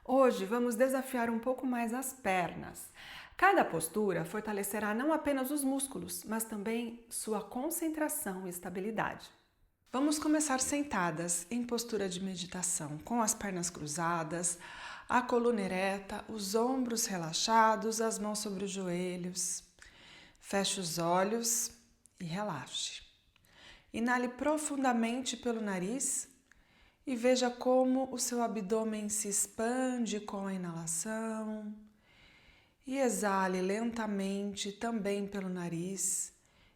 Hoje vamos desafiar um pouco mais as pernas. Cada postura fortalecerá não apenas os músculos, mas também sua concentração e estabilidade. Vamos começar sentadas em postura de meditação, com as pernas cruzadas, a coluna ereta, os ombros relaxados, as mãos sobre os joelhos. Feche os olhos e relaxe. Inale profundamente pelo nariz e veja como o seu abdômen se expande com a inalação. E exale lentamente também pelo nariz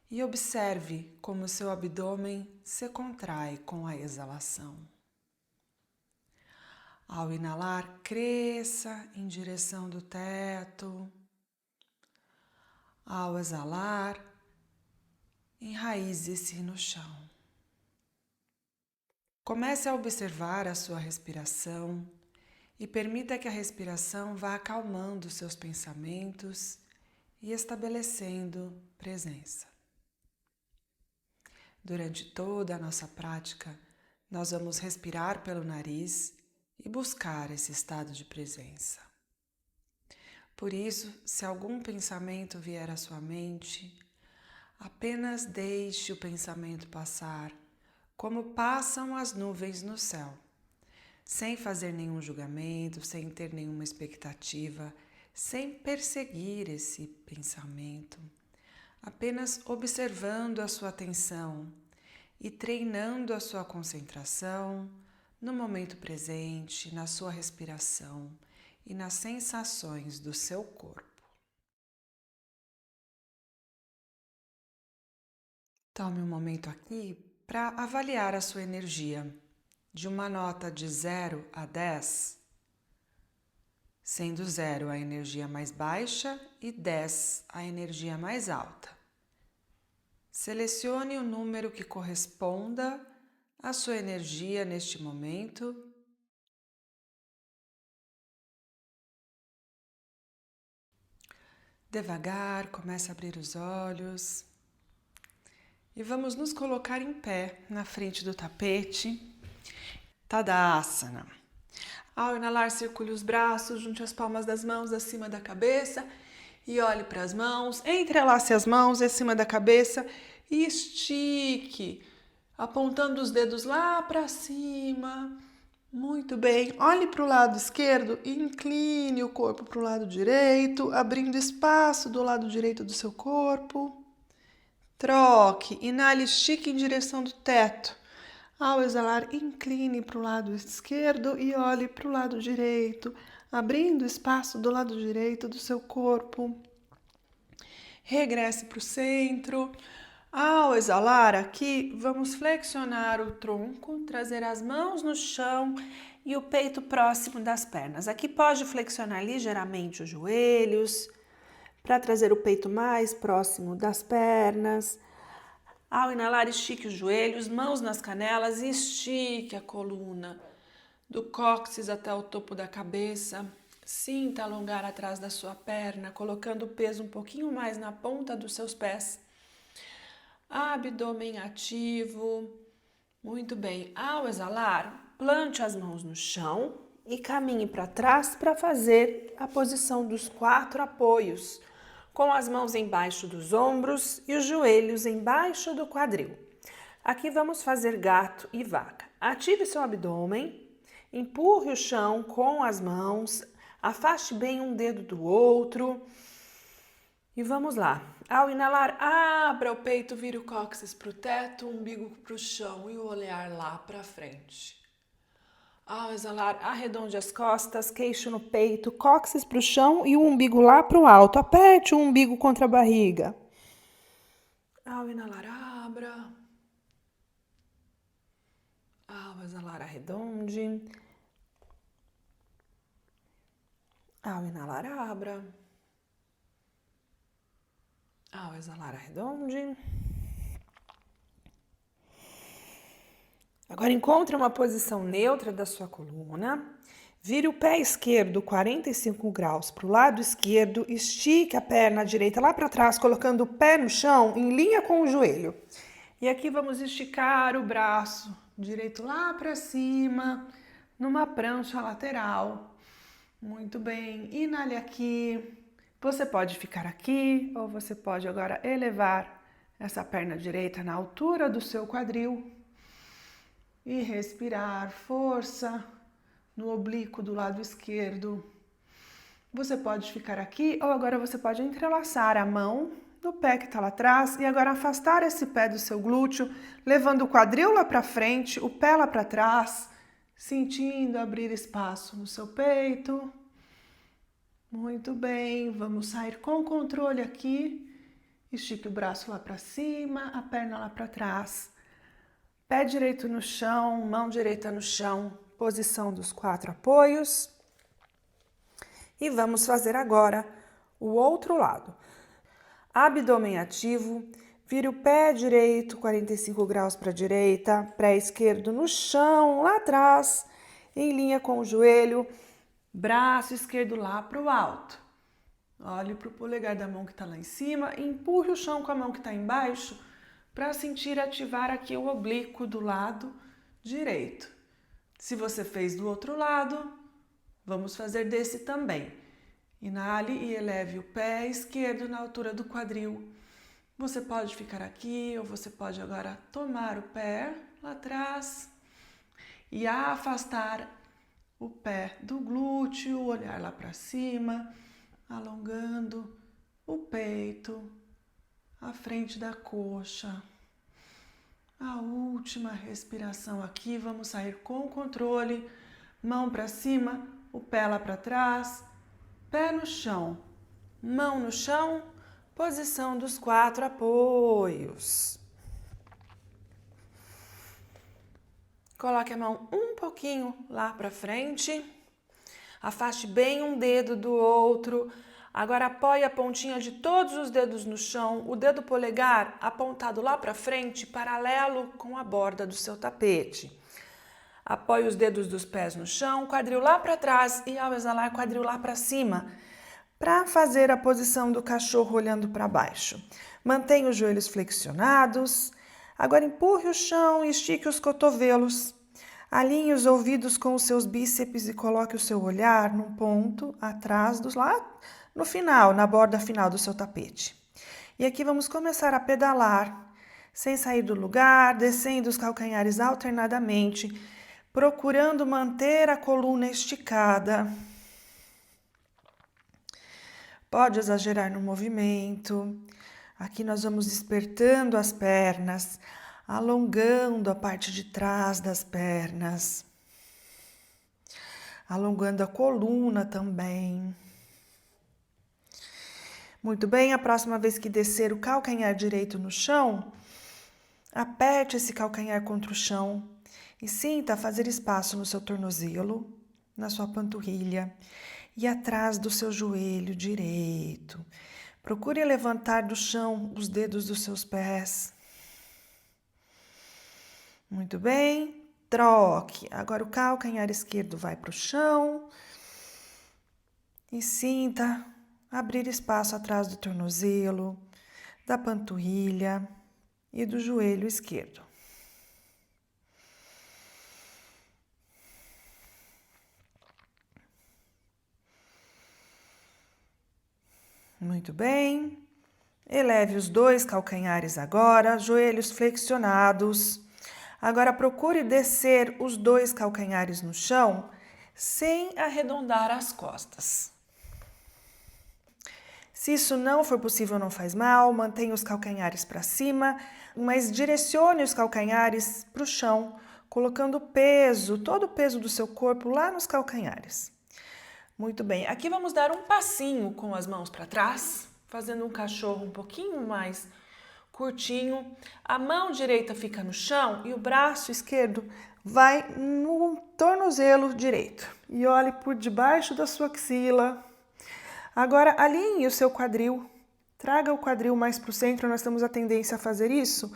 e observe como o seu abdômen se contrai com a exalação. Ao inalar, cresça em direção do teto. Ao exalar, enraize-se no chão. Comece a observar a sua respiração e permita que a respiração vá acalmando seus pensamentos e estabelecendo presença. Durante toda a nossa prática, nós vamos respirar pelo nariz e buscar esse estado de presença. Por isso, se algum pensamento vier à sua mente, apenas deixe o pensamento passar, como passam as nuvens no céu, sem fazer nenhum julgamento, sem ter nenhuma expectativa, sem perseguir esse pensamento, apenas observando a sua atenção e treinando a sua concentração no momento presente, na sua respiração e nas sensações do seu corpo. Tome um momento aqui para avaliar a sua energia, de uma nota de 0 a 10, sendo 0 a energia mais baixa e 10 a energia mais alta. Selecione o número que corresponda à sua energia neste momento. Devagar, comece a abrir os olhos e vamos nos colocar em pé na frente do tapete. Tadasana. Ao inalar, circule os braços, junte as palmas das mãos acima da cabeça e olhe para as mãos. Entrelace as mãos acima da cabeça e estique, apontando os dedos lá para cima. Muito bem. Olhe para o lado esquerdo e incline o corpo para o lado direito, abrindo espaço do lado direito do seu corpo. Troque, inale, estique em direção do teto. Ao exalar, incline para o lado esquerdo e olhe para o lado direito, abrindo espaço do lado direito do seu corpo. Regresse para o centro. Ao exalar aqui, vamos flexionar o tronco, trazer as mãos no chão e o peito próximo das pernas. Aqui pode flexionar ligeiramente os joelhos, para trazer o peito mais próximo das pernas. Ao inalar, estique os joelhos, mãos nas canelas e estique a coluna do cóccix até o topo da cabeça. Sinta alongar atrás da sua perna, colocando o peso um pouquinho mais na ponta dos seus pés. Abdômen ativo. Muito bem. Ao exalar, plante as mãos no chão e caminhe para trás para fazer a posição dos 4 apoios, com as mãos embaixo dos ombros e os joelhos embaixo do quadril. Aqui vamos fazer gato e vaca. Ative seu abdômen, empurre o chão com as mãos, afaste bem um dedo do outro. E vamos lá. Ao inalar, abra o peito, vire o cóccix para o teto, o umbigo para o chão e o olhar lá para frente. Ao exalar, arredonde as costas, queixo no peito, cóccix para o chão e o umbigo lá para o alto. Aperte o umbigo contra a barriga. Ao inalar, abra. Ao exalar, arredonde. Ao inalar, abra. Ao exalar, arredonde. Agora encontre uma posição neutra da sua coluna. Vire o pé esquerdo 45 graus para o lado esquerdo. Estique a perna direita lá para trás, colocando o pé no chão em linha com o joelho. E aqui vamos esticar o braço direito lá para cima, numa prancha lateral. Muito bem, inale aqui. Você pode ficar aqui ou você pode agora elevar essa perna direita na altura do seu quadril e respirar força no oblíquo do lado esquerdo. Você pode ficar aqui ou agora você pode entrelaçar a mão no pé que está lá atrás e agora afastar esse pé do seu glúteo, levando o quadril lá para frente, o pé lá para trás, sentindo abrir espaço no seu peito. Muito bem, vamos sair com controle aqui. Estique o braço lá para cima, a perna lá para trás. Pé direito no chão, mão direita no chão, posição dos 4 apoios. E vamos fazer agora o outro lado. Abdômen ativo, vire o pé direito 45 graus para a direita, pé esquerdo no chão, lá atrás, em linha com o joelho, braço esquerdo lá para o alto. Olhe para o polegar da mão que está lá em cima e empurre o chão com a mão que está embaixo para sentir ativar aqui o oblíquo do lado direito. Se você fez do outro lado, vamos fazer desse também. Inale e eleve o pé esquerdo na altura do quadril. Você pode ficar aqui ou você pode agora tomar o pé lá atrás e afastar o pé do glúteo, olhar lá para cima, alongando o peito, a frente da coxa. A última respiração aqui, vamos sair com controle, mão para cima, o pé lá para trás, pé no chão, mão no chão, posição dos 4 apoios. Coloque a mão um pouquinho lá para frente, afaste bem um dedo do outro. Agora apoie a pontinha de todos os dedos no chão, o dedo polegar apontado lá para frente, paralelo com a borda do seu tapete. Apoie os dedos dos pés no chão, quadril lá para trás e ao exalar, quadril lá para cima, para fazer a posição do cachorro olhando para baixo. Mantenha os joelhos flexionados. Agora empurre o chão e estique os cotovelos. Alinhe os ouvidos com os seus bíceps e coloque o seu olhar num ponto atrás dos lados. No final, na borda final do seu tapete. E aqui vamos começar a pedalar, sem sair do lugar, descendo os calcanhares alternadamente, procurando manter a coluna esticada. Pode exagerar no movimento. Aqui nós vamos despertando as pernas, alongando a parte de trás das pernas, alongando a coluna também. Muito bem, a próxima vez que descer o calcanhar direito no chão, aperte esse calcanhar contra o chão e sinta fazer espaço no seu tornozelo, na sua panturrilha e atrás do seu joelho direito. Procure levantar do chão os dedos dos seus pés. Muito bem, troque. Agora o calcanhar esquerdo vai para o chão e sinta abrir espaço atrás do tornozelo, da panturrilha e do joelho esquerdo. Muito bem. Eleve os 2 calcanhares agora, joelhos flexionados. Agora procure descer os 2 calcanhares no chão sem arredondar as costas. Se isso não for possível, não faz mal, mantenha os calcanhares para cima, mas direcione os calcanhares para o chão, colocando peso, todo o peso do seu corpo lá nos calcanhares. Muito bem, aqui vamos dar um passinho com as mãos para trás, fazendo um cachorro um pouquinho mais curtinho. A mão direita fica no chão e o braço esquerdo vai no tornozelo direito. E olhe por debaixo da sua axila. Agora, alinhe o seu quadril, traga o quadril mais para o centro, nós temos a tendência a fazer isso.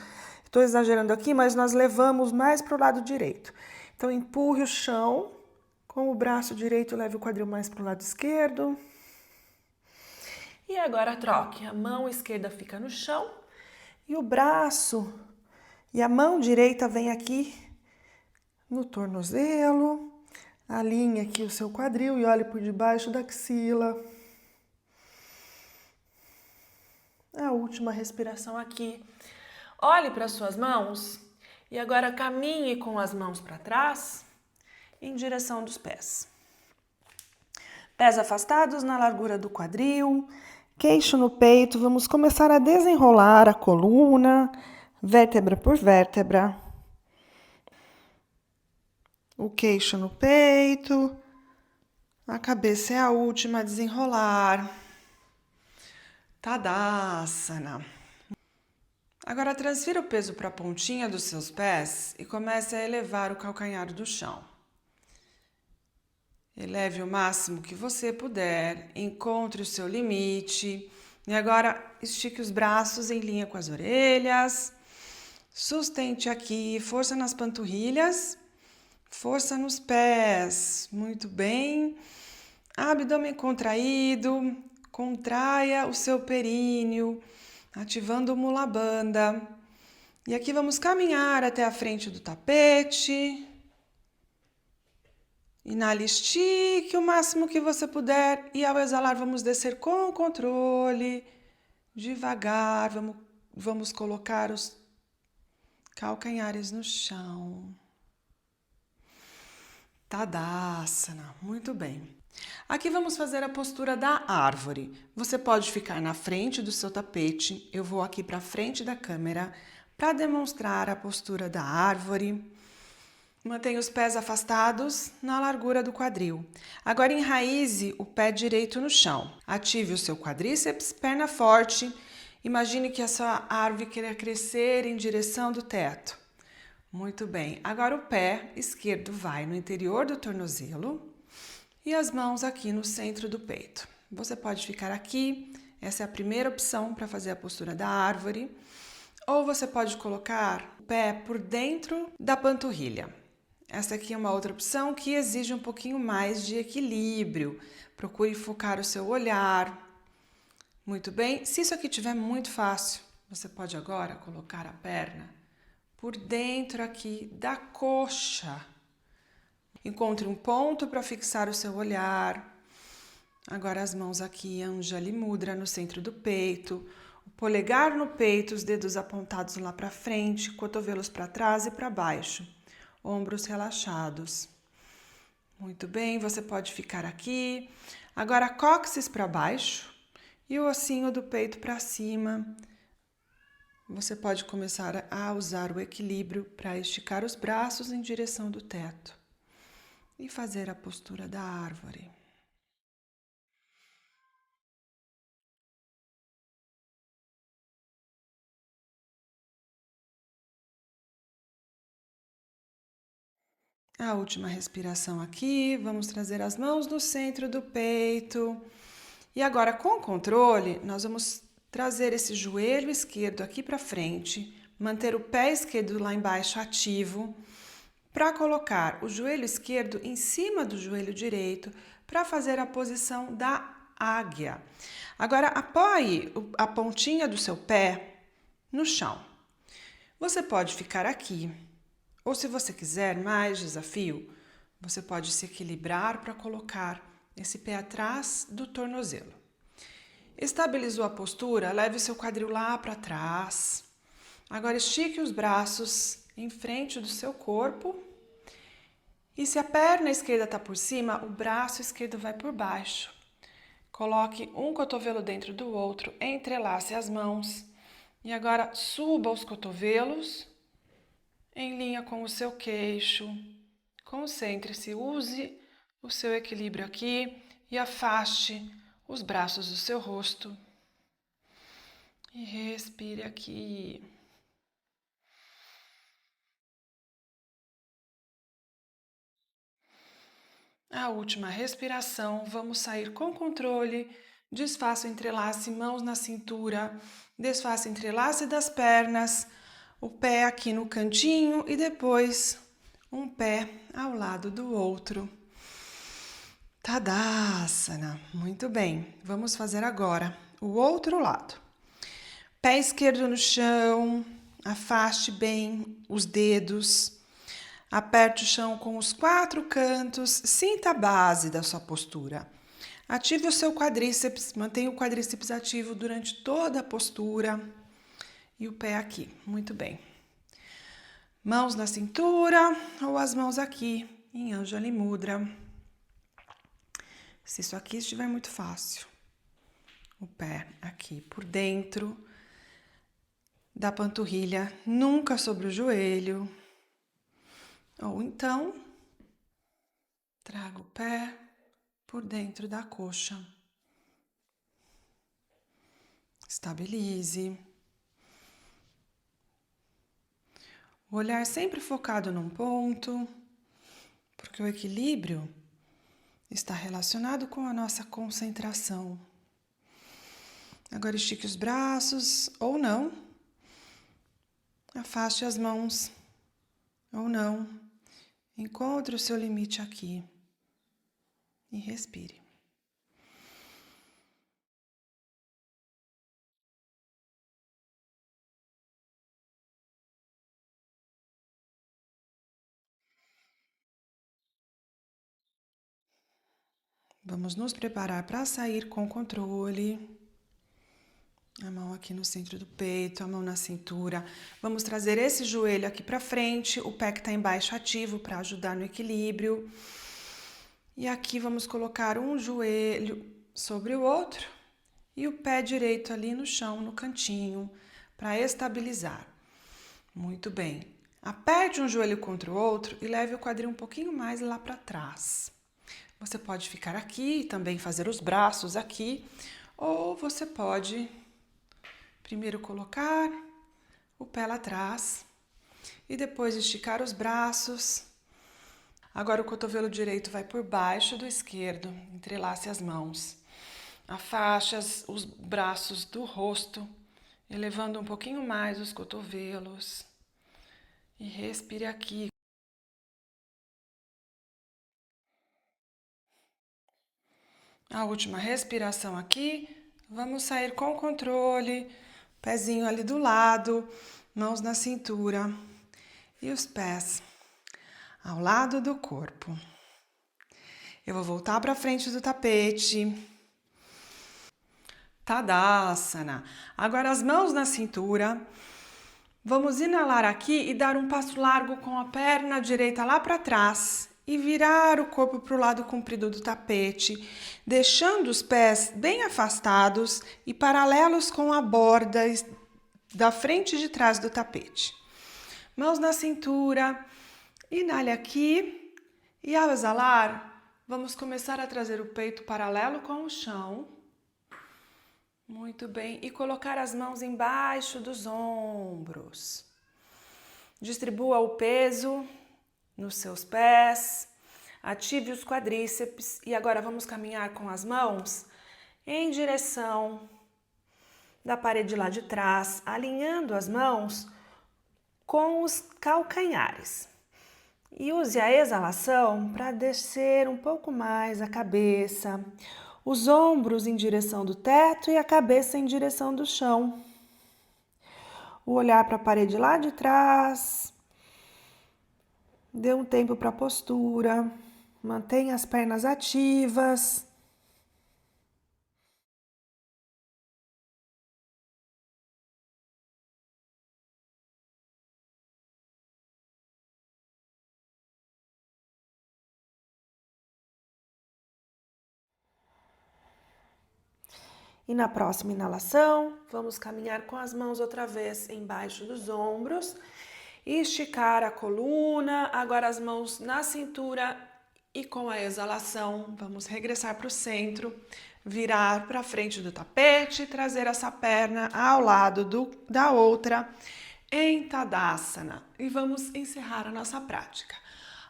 Estou exagerando aqui, mas nós levamos mais para o lado direito. Então, empurre o chão, com o braço direito, leve o quadril mais para o lado esquerdo. E agora troque, a mão esquerda fica no chão e o braço e a mão direita vem aqui no tornozelo. Alinhe aqui o seu quadril e olhe por debaixo da axila. A última respiração aqui. Olhe para as suas mãos e agora caminhe com as mãos para trás em direção dos pés. Pés afastados na largura do quadril, queixo no peito. Vamos começar a desenrolar a coluna, vértebra por vértebra. O queixo no peito, a cabeça é a última a desenrolar. Tadasana. Agora transfira o peso para a pontinha dos seus pés e comece a elevar o calcanhar do chão. Eleve o máximo que você puder, encontre o seu limite. E agora estique os braços em linha com as orelhas. Sustente aqui, força nas panturrilhas, força nos pés. Muito bem. Abdômen contraído, contraia o seu períneo, ativando o Mula Bandha. E aqui vamos caminhar até a frente do tapete. Inale, estique o máximo que você puder e ao exalar vamos descer com controle, devagar, vamos colocar os calcanhares no chão. Tadasana, muito bem. Aqui vamos fazer a postura da árvore. Você pode ficar na frente do seu tapete, eu vou aqui para frente da câmera para demonstrar a postura da árvore. Mantenha os pés afastados na largura do quadril. Agora enraize o pé direito no chão. Ative o seu quadríceps, perna forte. Imagine que a sua árvore queira crescer em direção do teto. Muito bem. Agora o pé esquerdo vai no interior do tornozelo e as mãos aqui no centro do peito. Você pode ficar aqui. Essa é a primeira opção para fazer a postura da árvore. Ou você pode colocar o pé por dentro da panturrilha. Essa aqui é uma outra opção que exige um pouquinho mais de equilíbrio. Procure focar o seu olhar. Muito bem. Se isso aqui estiver muito fácil, você pode agora colocar a perna por dentro aqui da coxa. Encontre um ponto para fixar o seu olhar. Agora as mãos aqui, Anjali Mudra no centro do peito. O polegar no peito, os dedos apontados lá para frente, cotovelos para trás e para baixo. Ombros relaxados. Muito bem, você pode ficar aqui. Agora, cóccix para baixo e o ossinho do peito para cima. Você pode começar a usar o equilíbrio para esticar os braços em direção do teto e fazer a postura da árvore. A última respiração aqui, vamos trazer as mãos no centro do peito. E agora, com controle, nós vamos trazer esse joelho esquerdo aqui para frente, manter o pé esquerdo lá embaixo ativo, para colocar o joelho esquerdo em cima do joelho direito, para fazer a posição da águia. Agora, apoie a pontinha do seu pé no chão. Você pode ficar aqui. Ou se você quiser mais desafio, você pode se equilibrar para colocar esse pé atrás do tornozelo. Estabilizou a postura, leve o seu quadril lá para trás. Agora estique os braços em frente do seu corpo. E se a perna esquerda está por cima, o braço esquerdo vai por baixo. Coloque um cotovelo dentro do outro, entrelace as mãos. E agora suba os cotovelos em linha com o seu queixo. Concentre-se, use o seu equilíbrio aqui e afaste os braços do seu rosto. E respire aqui. A última respiração, vamos sair com controle. Desfaça o entrelace, mãos na cintura. Desfaça o entrelace das pernas. O pé aqui no cantinho e depois um pé ao lado do outro. Tadasana. Muito bem. Vamos fazer agora o outro lado. Pé esquerdo no chão. Afaste bem os dedos. Aperte o chão com os 4 cantos, sinta a base da sua postura. Ative o seu quadríceps, mantenha o quadríceps ativo durante toda a postura. E o pé aqui, muito bem. Mãos na cintura ou as mãos aqui, em Anjali Mudra. Se isso aqui estiver muito fácil. O pé aqui por dentro da panturrilha, nunca sobre o joelho. Ou então, traga o pé por dentro da coxa. Estabilize. O olhar sempre focado num ponto, porque o equilíbrio está relacionado com a nossa concentração. Agora estique os braços, ou não. Afaste as mãos, ou não. Encontre o seu limite aqui. E respire. Vamos nos preparar para sair com controle. A mão aqui no centro do peito, a mão na cintura. Vamos trazer esse joelho aqui para frente, o pé que está embaixo ativo para ajudar no equilíbrio. E aqui vamos colocar um joelho sobre o outro e o pé direito ali no chão, no cantinho, para estabilizar. Muito bem. Aperte um joelho contra o outro e leve o quadril um pouquinho mais lá para trás. Você pode ficar aqui e também fazer os braços aqui, ou você pode primeiro colocar o pé lá atrás e depois esticar os braços. Agora o cotovelo direito vai por baixo do esquerdo, entrelace as mãos. Afaste os braços do rosto, elevando um pouquinho mais os cotovelos. E respire aqui. A última respiração aqui. Vamos sair com controle. Pezinho ali do lado, mãos na cintura e os pés ao lado do corpo. Eu vou voltar para frente do tapete. Tadasana. Agora as mãos na cintura. Vamos inalar aqui e dar um passo largo com a perna direita lá para trás e virar o corpo para o lado comprido do tapete, deixando os pés bem afastados e paralelos com a borda da frente e de trás do tapete. Mãos na cintura, inale aqui e ao exalar, vamos começar a trazer o peito paralelo com o chão. Muito bem, e colocar as mãos embaixo dos ombros. Distribua o peso nos seus pés, ative os quadríceps e agora vamos caminhar com as mãos em direção da parede lá de trás, alinhando as mãos com os calcanhares. E use a exalação para descer um pouco mais a cabeça, os ombros em direção do teto e a cabeça em direção do chão. O olhar para a parede lá de trás. Dê um tempo para a postura. Mantenha as pernas ativas. E na próxima inalação, vamos caminhar com as mãos outra vez embaixo dos ombros. E esticar a coluna, agora as mãos na cintura e com a exalação, vamos regressar para o centro, virar para frente do tapete, trazer essa perna ao lado da outra em Tadasana. E vamos encerrar a nossa prática.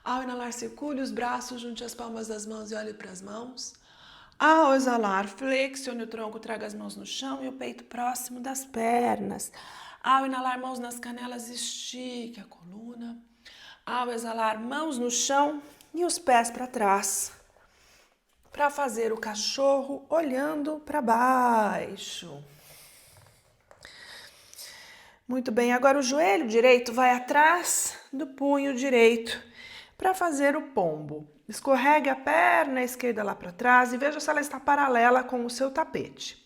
Ao inalar, circule os braços, junte as palmas das mãos e olhe para as mãos. Ao exalar, flexione o tronco, traga as mãos no chão e o peito próximo das pernas. Ao inalar, mãos nas canelas, estique a coluna. Ao exalar, mãos no chão e os pés para trás. Para fazer o cachorro olhando para baixo. Muito bem, agora o joelho direito vai atrás do punho direito. Para fazer o pombo, escorregue a perna esquerda lá para trás e veja se ela está paralela com o seu tapete.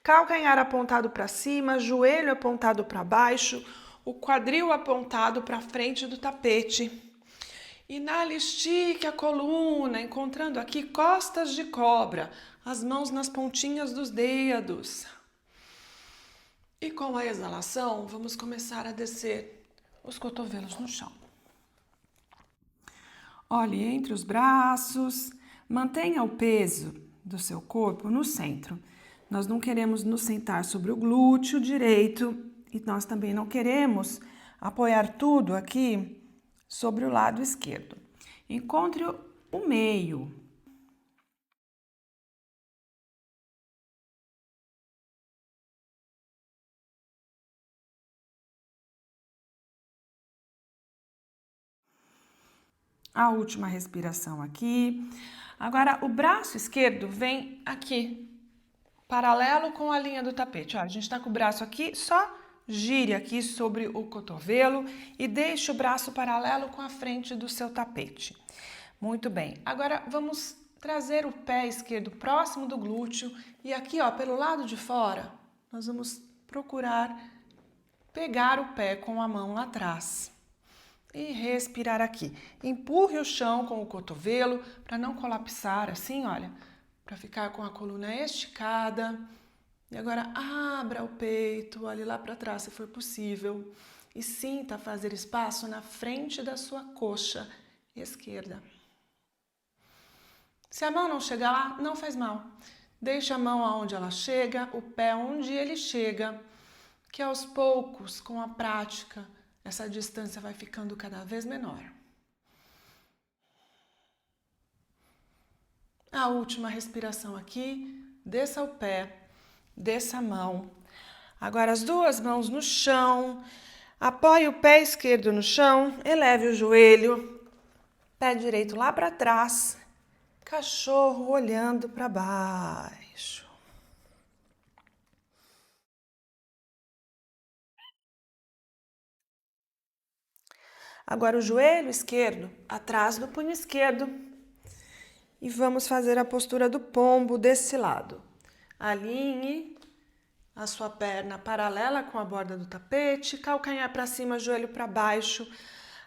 Calcanhar apontado para cima, joelho apontado para baixo, o quadril apontado para frente do tapete. Inale, estique a coluna, encontrando aqui costas de cobra, as mãos nas pontinhas dos dedos. E com a exalação, vamos começar a descer os cotovelos no chão. Olhe entre os braços, mantenha o peso do seu corpo no centro. Nós não queremos nos sentar sobre o glúteo direito e nós também não queremos apoiar tudo aqui sobre o lado esquerdo. Encontre o meio. A última respiração aqui. Agora, o braço esquerdo vem aqui, paralelo com a linha do tapete. Ó, a gente está com o braço aqui, só gire aqui sobre o cotovelo e deixe o braço paralelo com a frente do seu tapete. Muito bem. Agora, vamos trazer o pé esquerdo próximo do glúteo e aqui, ó, pelo lado de fora, nós vamos procurar pegar o pé com a mão lá atrás. E respirar aqui. Empurre o chão com o cotovelo para não colapsar assim, olha, para ficar com a coluna esticada. E agora abra o peito, olhe lá para trás se for possível e sinta fazer espaço na frente da sua coxa esquerda. Se a mão não chegar lá, não faz mal. Deixe a mão aonde ela chega, o pé onde ele chega, que aos poucos, com a prática, essa distância vai ficando cada vez menor. A última respiração aqui, desça o pé, desça a mão. Agora as duas mãos no chão, apoie o pé esquerdo no chão, eleve o joelho, pé direito lá para trás, cachorro olhando para baixo. Agora o joelho esquerdo atrás do punho esquerdo e vamos fazer a postura do pombo desse lado. Alinhe a sua perna paralela com a borda do tapete, calcanhar para cima, joelho para baixo.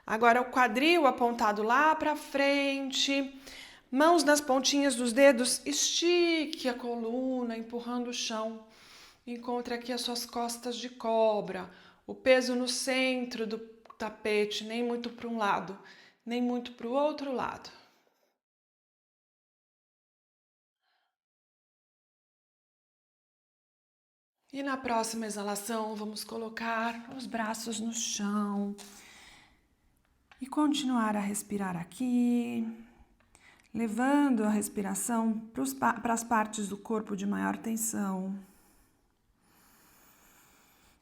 Agora o quadril apontado lá para frente, mãos nas pontinhas dos dedos, estique a coluna, empurrando o chão. Encontre aqui as suas costas de cobra, o peso no centro do tapete, nem muito para um lado, nem muito para o outro lado. E na próxima exalação, vamos colocar os braços no chão e continuar a respirar aqui, levando a respiração para as partes do corpo de maior tensão,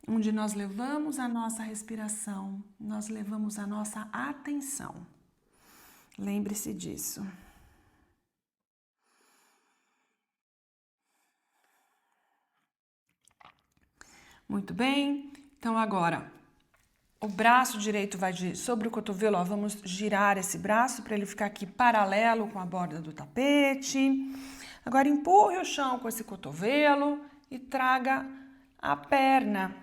onde nós levamos a nossa respiração, nós levamos a nossa atenção. Lembre-se disso. Muito bem, então agora o braço direito vai sobre o cotovelo, ó, vamos girar esse braço para ele ficar aqui paralelo com a borda do tapete. Agora empurre o chão com esse cotovelo e traga a perna,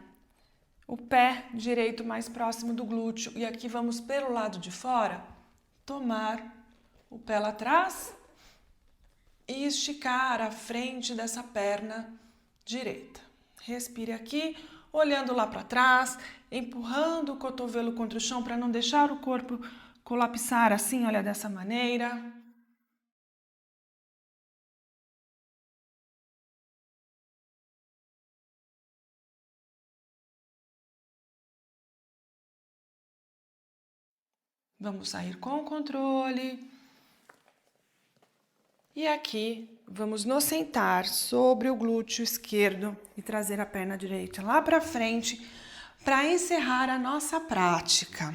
o pé direito mais próximo do glúteo. E aqui vamos pelo lado de fora, tomar o pé lá atrás e esticar a frente dessa perna direita. Respire aqui, olhando lá para trás, empurrando o cotovelo contra o chão para não deixar o corpo colapsar assim, olha, dessa maneira. Vamos sair com controle. E aqui, vamos nos sentar sobre o glúteo esquerdo e trazer a perna direita lá para frente para encerrar a nossa prática.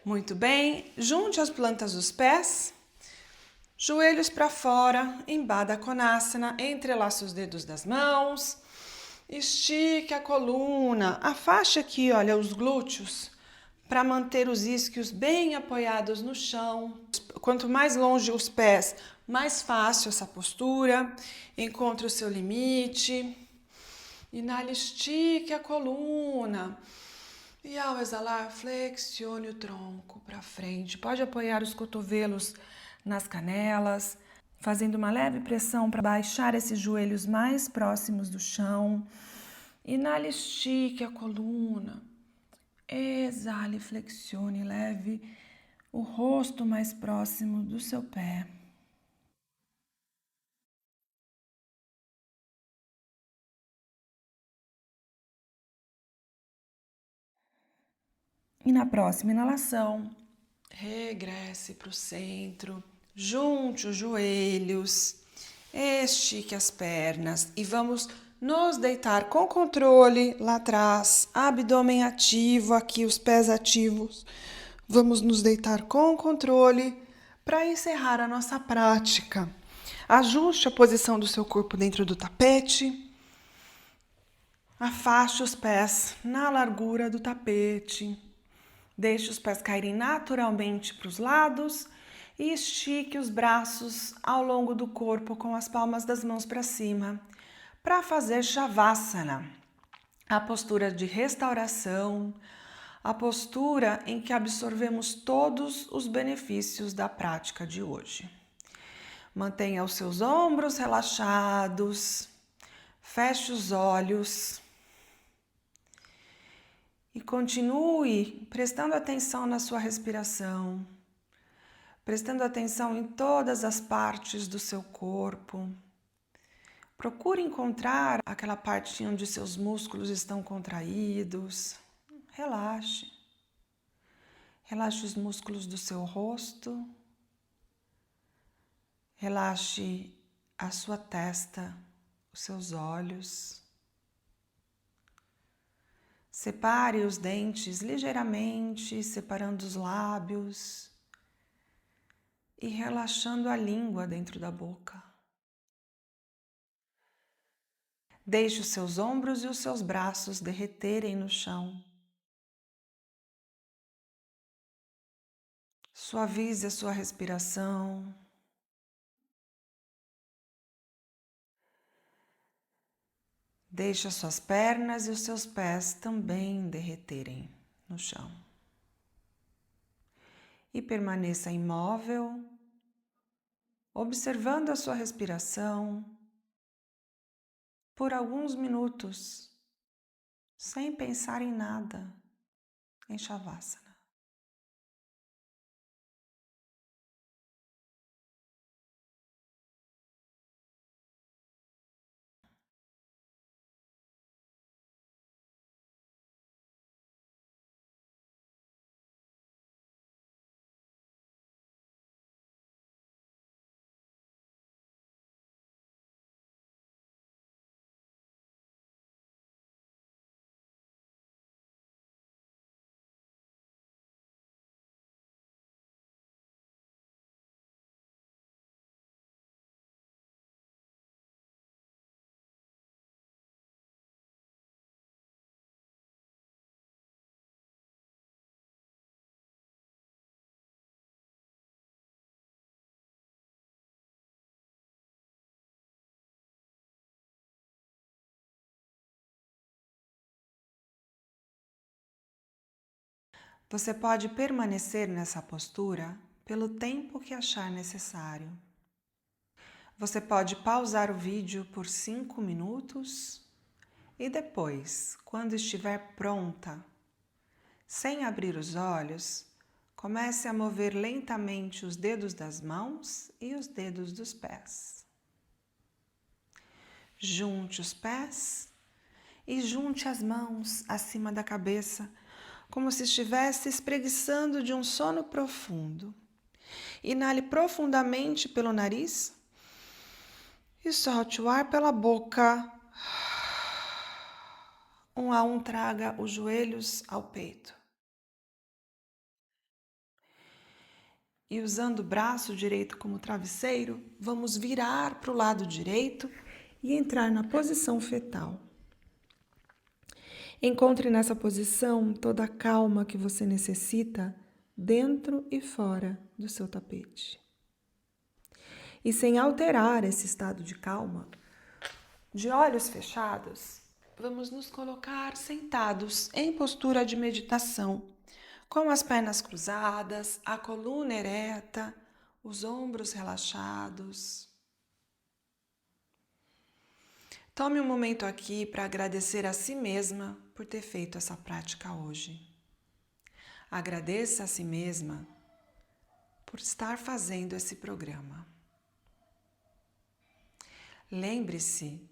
Muito bem, junte as plantas dos pés, joelhos para fora, em Baddha Konasana, entrelace os dedos das mãos, estique a coluna, afaste aqui, olha, os glúteos para manter os isquios bem apoiados no chão. Quanto mais longe os pés, mais fácil essa postura. Encontre o seu limite. Inale, estique a coluna. E ao exalar, flexione o tronco para frente. Pode apoiar os cotovelos nas canelas, fazendo uma leve pressão para baixar esses joelhos mais próximos do chão. Inale, estique a coluna. Exale, flexione, leve o rosto mais próximo do seu pé. E na próxima inalação, regresse para o centro, junte os joelhos, estique as pernas e vamos nos deitar com controle lá atrás, abdômen ativo, aqui os pés ativos. Vamos nos deitar com controle para encerrar a nossa prática. Ajuste a posição do seu corpo dentro do tapete. Afaste os pés na largura do tapete. Deixe os pés caírem naturalmente para os lados e estique os braços ao longo do corpo com as palmas das mãos para cima, para fazer Shavasana, a postura de restauração, a postura em que absorvemos todos os benefícios da prática de hoje. Mantenha os seus ombros relaxados, feche os olhos e continue prestando atenção na sua respiração, prestando atenção em todas as partes do seu corpo. Procure encontrar aquela parte onde seus músculos estão contraídos. Relaxe. Relaxe os músculos do seu rosto. Relaxe a sua testa, os seus olhos. Separe os dentes ligeiramente, separando os lábios e relaxando a língua dentro da boca. Deixe os seus ombros e os seus braços derreterem no chão. Suavize a sua respiração. Deixe as suas pernas e os seus pés também derreterem no chão. E permaneça imóvel, observando a sua respiração por alguns minutos, sem pensar em nada, em Shavasana. Você pode permanecer nessa postura pelo tempo que achar necessário. Você pode pausar o vídeo por 5 minutos e depois, quando estiver pronta, sem abrir os olhos, comece a mover lentamente os dedos das mãos e os dedos dos pés. Junte os pés e junte as mãos acima da cabeça, como se estivesse espreguiçando de um sono profundo. Inale profundamente pelo nariz e solte o ar pela boca. Um a um, traga os joelhos ao peito. E usando o braço direito como travesseiro, vamos virar para o lado direito e entrar na posição fetal. Encontre nessa posição toda a calma que você necessita dentro e fora do seu tapete. E sem alterar esse estado de calma, de olhos fechados, vamos nos colocar sentados em postura de meditação, com as pernas cruzadas, a coluna ereta, os ombros relaxados. Tome um momento aqui para agradecer a si mesma por ter feito essa prática hoje. Agradeça a si mesma por estar fazendo esse programa. Lembre-se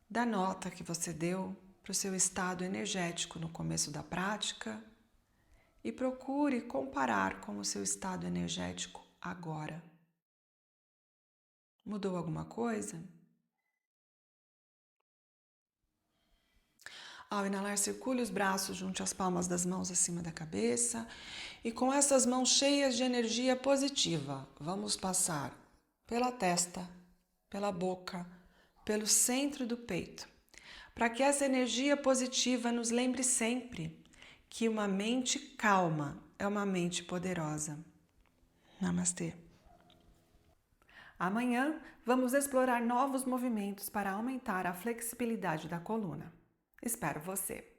da nota que você deu para o seu estado energético no começo da prática e procure comparar com o seu estado energético agora. Mudou alguma coisa? Ao inalar, circule os braços junto às palmas das mãos acima da cabeça e com essas mãos cheias de energia positiva, vamos passar pela testa, pela boca, pelo centro do peito, para que essa energia positiva nos lembre sempre que uma mente calma é uma mente poderosa. Namastê. Amanhã vamos explorar novos movimentos para aumentar a flexibilidade da coluna. Espero você!